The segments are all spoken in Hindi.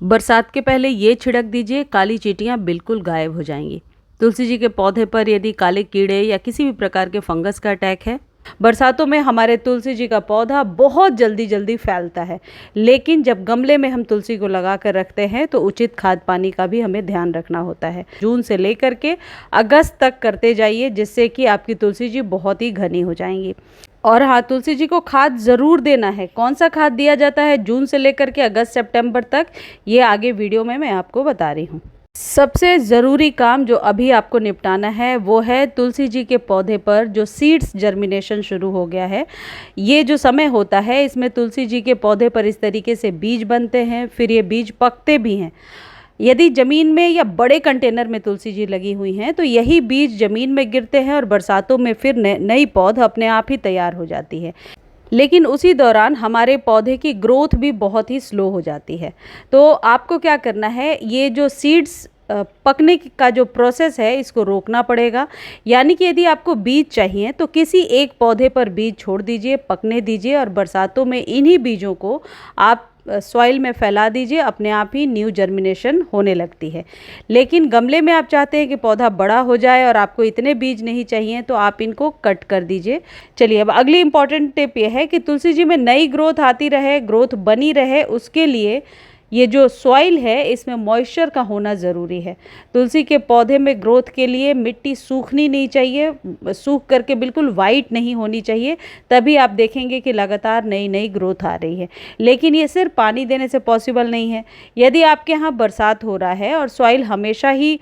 बरसात के पहले ये छिड़क दीजिए, काली चींटियाँ बिल्कुल गायब हो जाएंगी। तुलसी जी के पौधे पर यदि काले कीड़े या किसी भी प्रकार के फंगस का अटैक है, बरसातों में हमारे तुलसी जी का पौधा बहुत जल्दी जल्दी फैलता है। लेकिन जब गमले में हम तुलसी को लगा कर रखते हैं तो उचित खाद पानी का भी हमें ध्यान रखना होता है। जून से लेकर के अगस्त तक करते जाइए, जिससे कि आपकी तुलसी जी बहुत ही घनी हो जाएंगी। और हाँ, तुलसी जी को खाद ज़रूर देना है। कौन सा खाद दिया जाता है जून से लेकर के अगस्त सितंबर तक, ये आगे वीडियो में मैं आपको बता रही हूँ। सबसे ज़रूरी काम जो अभी आपको निपटाना है वो है तुलसी जी के पौधे पर जो सीड्स जर्मिनेशन शुरू हो गया है। ये जो समय होता है इसमें तुलसी जी के पौधे पर इस तरीके से बीज बनते हैं, फिर ये बीज पकते भी हैं। यदि ज़मीन में या बड़े कंटेनर में तुलसी जी लगी हुई हैं तो यही बीज ज़मीन में गिरते हैं और बरसातों में फिर नई पौध अपने आप ही तैयार हो जाती है। लेकिन उसी दौरान हमारे पौधे की ग्रोथ भी बहुत ही स्लो हो जाती है। तो आपको क्या करना है, ये जो सीड्स पकने का जो प्रोसेस है इसको रोकना पड़ेगा। यानी कि यदि आपको बीज चाहिए तो किसी एक पौधे पर बीज छोड़ दीजिए, पकने दीजिए और बरसातों में इन्हीं बीजों को आप सॉइल में फैला दीजिए, अपने आप ही न्यू जर्मिनेशन होने लगती है। लेकिन गमले में आप चाहते हैं कि पौधा बड़ा हो जाए और आपको इतने बीज नहीं चाहिए तो आप इनको कट कर दीजिए। चलिए, अब अगली इंपॉर्टेंट टिप ये है कि तुलसी जी में नई ग्रोथ आती रहे, ग्रोथ बनी रहे, उसके लिए ये जो सॉइल है इसमें मॉइस्चर का होना ज़रूरी है। तुलसी के पौधे में ग्रोथ के लिए मिट्टी सूखनी नहीं चाहिए, सूख करके बिल्कुल वाइट नहीं होनी चाहिए, तभी आप देखेंगे कि लगातार नई नई ग्रोथ आ रही है। लेकिन ये सिर्फ पानी देने से पॉसिबल नहीं है। यदि आपके यहाँ बरसात हो रहा है और सॉइल हमेशा ही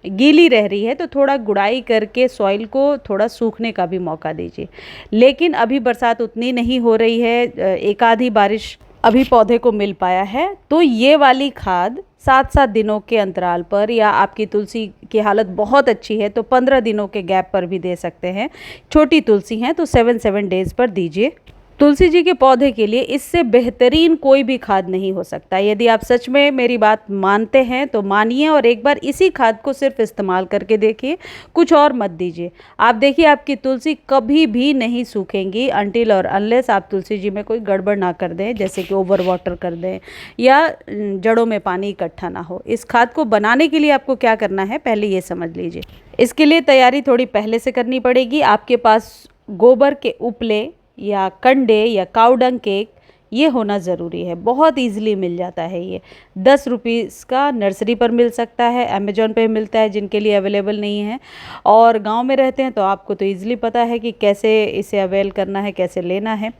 गीली रह रही है तो थोड़ा गुड़ाई करके सॉइल को थोड़ा सूखने का भी मौका दीजिए। लेकिन अभी बरसात उतनी नहीं हो रही है, एक आधी बारिश अभी पौधे को मिल पाया है, तो ये वाली खाद 7-7 दिनों के अंतराल पर, या आपकी तुलसी की हालत बहुत अच्छी है तो 15 दिनों के गैप पर भी दे सकते हैं। छोटी तुलसी हैं तो 7-7 डेज पर दीजिए। तुलसी जी के पौधे के लिए इससे बेहतरीन कोई भी खाद नहीं हो सकता। यदि आप सच में मेरी बात मानते हैं तो मानिए और एक बार इसी खाद को सिर्फ इस्तेमाल करके देखिए, कुछ और मत दीजिए। आप देखिए आपकी तुलसी कभी भी नहीं सूखेंगी अनटिल और अनलेस आप तुलसी जी में कोई गड़बड़ ना कर दें, जैसे कि ओवर वाटर कर दें या जड़ों में पानी इकट्ठा ना हो। इस खाद को बनाने के लिए आपको क्या करना है पहले ये समझ लीजिए। इसके लिए तैयारी थोड़ी पहले से करनी पड़ेगी। आपके पास गोबर के उपले या कंडे या काऊ डंग केक ये होना ज़रूरी है। बहुत इजीली मिल जाता है ये, 10 रुपीज़ का नर्सरी पर मिल सकता है, अमेजोन पे मिलता है जिनके लिए अवेलेबल नहीं है। और गांव में रहते हैं तो आपको तो ईज़िली पता है कि कैसे इसे अवेल करना है, कैसे लेना है।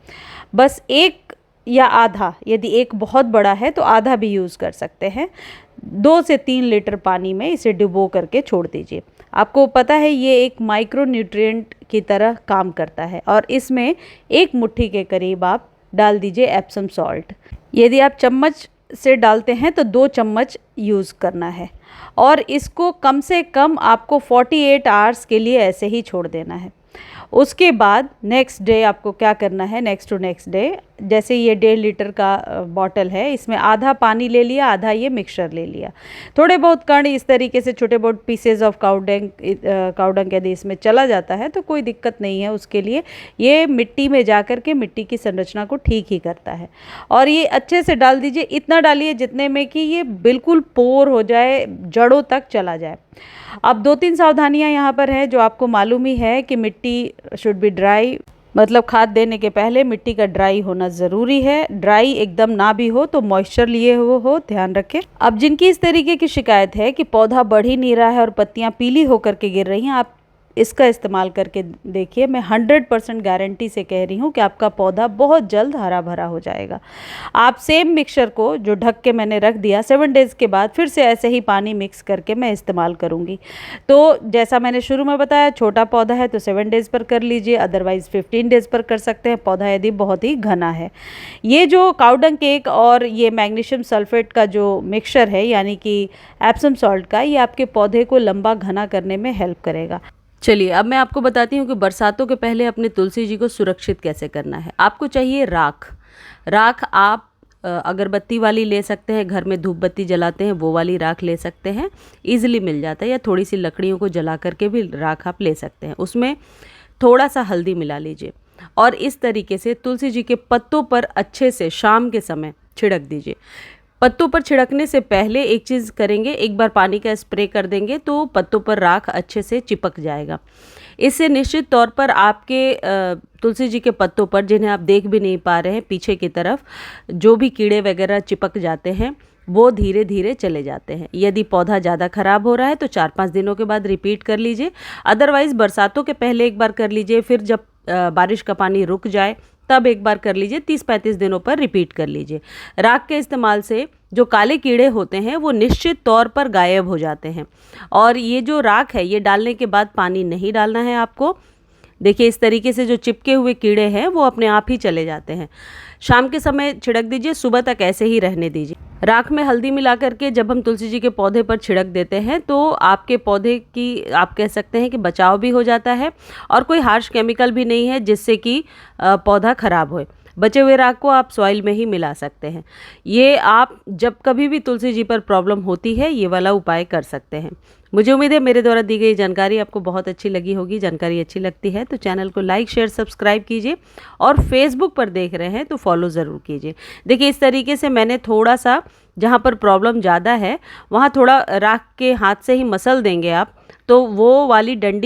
बस एक या आधा, यदि एक बहुत बड़ा है तो आधा भी यूज़ कर सकते हैं। 2 से 3 लीटर पानी में इसे डुबो करके छोड़ दीजिए। आपको पता है ये एक माइक्रो न्यूट्रिएंट की तरह काम करता है और इसमें 1 मुट्ठी के करीब आप डाल दीजिए एप्सम सॉल्ट। यदि आप चम्मच से डालते हैं तो 2 चम्मच यूज़ करना है और इसको कम से कम आपको 48 आवर्स के लिए ऐसे ही छोड़ देना है। उसके बाद नेक्स्ट डे आपको क्या करना है, नेक्स्ट टू नेक्स्ट डे, जैसे ये 1.5 लीटर का बॉटल है, इसमें आधा पानी ले लिया, आधा ये मिक्सचर ले लिया। थोड़े बहुत कण इस तरीके से छोटे बहुत पीसेज ऑफ काउडंग यदि इसमें चला जाता है तो कोई दिक्कत नहीं है। उसके लिए ये मिट्टी में जा कर के मिट्टी की संरचना को ठीक ही करता है। और ये अच्छे से डाल दीजिए, इतना डालिए जितने में कि ये बिल्कुल पोर हो जाए, जड़ों तक चला जाए। अब 2-3 सावधानियां यहाँ पर हैं जो आपको मालूम ही है कि मिट्टी शुड बी ड्राई, मतलब खाद देने के पहले मिट्टी का ड्राई होना ज़रूरी है। ड्राई एकदम ना भी हो तो मॉइस्चर लिए हुए हो, ध्यान रखें। अब जिनकी इस तरीके की शिकायत है कि पौधा बढ़ ही नहीं रहा है और पत्तियां पीली होकर के गिर रही हैं, आप इसका इस्तेमाल करके देखिए। मैं 100% गारंटी से कह रही हूँ कि आपका पौधा बहुत जल्द हरा भरा हो जाएगा। आप सेम मिक्सचर को जो ढक के मैंने रख दिया, 7 डेज़ के बाद फिर से ऐसे ही पानी मिक्स करके मैं इस्तेमाल करूँगी। तो जैसा मैंने शुरू में बताया, छोटा पौधा है तो 7 डेज़ पर कर लीजिए, अदरवाइज़ 15 डेज़ पर कर सकते हैं पौधा यदि बहुत ही घना है। ये जो काउडंग केक और ये मैग्नीशियम सल्फेट का जो मिक्सचर है, यानी कि एप्सम सॉल्ट का, ये आपके पौधे को लंबा घना करने में हेल्प करेगा। चलिए, अब मैं आपको बताती हूँ कि बरसातों के पहले अपने तुलसी जी को सुरक्षित कैसे करना है। आपको चाहिए राख। राख आप अगरबत्ती वाली ले सकते हैं, घर में धूप बत्ती जलाते हैं वो वाली राख ले सकते हैं, ईजिली मिल जाता है। या थोड़ी सी लकड़ियों को जला करके भी राख आप ले सकते हैं। उसमें थोड़ा सा हल्दी मिला लीजिए और इस तरीके से तुलसी जी के पत्तों पर अच्छे से शाम के समय छिड़क दीजिए। पत्तों पर छिड़कने से पहले एक चीज़ करेंगे, एक बार पानी का स्प्रे कर देंगे तो पत्तों पर राख अच्छे से चिपक जाएगा। इससे निश्चित तौर पर आपके तुलसी जी के पत्तों पर, जिन्हें आप देख भी नहीं पा रहे हैं पीछे की तरफ, जो भी कीड़े वगैरह चिपक जाते हैं वो धीरे धीरे चले जाते हैं। यदि पौधा ज़्यादा ख़राब हो रहा है तो 4-5 दिनों के बाद रिपीट कर लीजिए, अदरवाइज़ बरसातों के पहले एक बार कर लीजिए, फिर जब बारिश का पानी रुक जाए तब एक बार कर लीजिए, 30-35 दिनों पर रिपीट कर लीजिए। राख के इस्तेमाल से जो काले कीड़े होते हैं वो निश्चित तौर पर गायब हो जाते हैं। और ये जो राख है ये डालने के बाद पानी नहीं डालना है आपको। देखिए इस तरीके से जो चिपके हुए कीड़े हैं वो अपने आप ही चले जाते हैं। शाम के समय छिड़क दीजिए, सुबह तक ऐसे ही रहने दीजिए। राख में हल्दी मिला करके जब हम तुलसी जी के पौधे पर छिड़क देते हैं तो आपके पौधे की, आप कह सकते हैं कि बचाव भी हो जाता है और कोई हार्श केमिकल भी नहीं है जिससे कि पौधा खराब होए। बचे हुए राख को आप सॉइल में ही मिला सकते हैं। ये आप जब कभी भी तुलसी जी पर प्रॉब्लम होती है ये वाला उपाय कर सकते हैं। मुझे उम्मीद है मेरे द्वारा दी गई जानकारी आपको बहुत अच्छी लगी होगी। जानकारी अच्छी लगती है तो चैनल को लाइक शेयर सब्सक्राइब कीजिए और फेसबुक पर देख रहे हैं तो फॉलो ज़रूर कीजिए। देखिए इस तरीके से मैंने थोड़ा सा, जहाँ पर प्रॉब्लम ज़्यादा है वहाँ थोड़ा राख के हाथ से ही मसल देंगे आप, तो वो वाली डंडी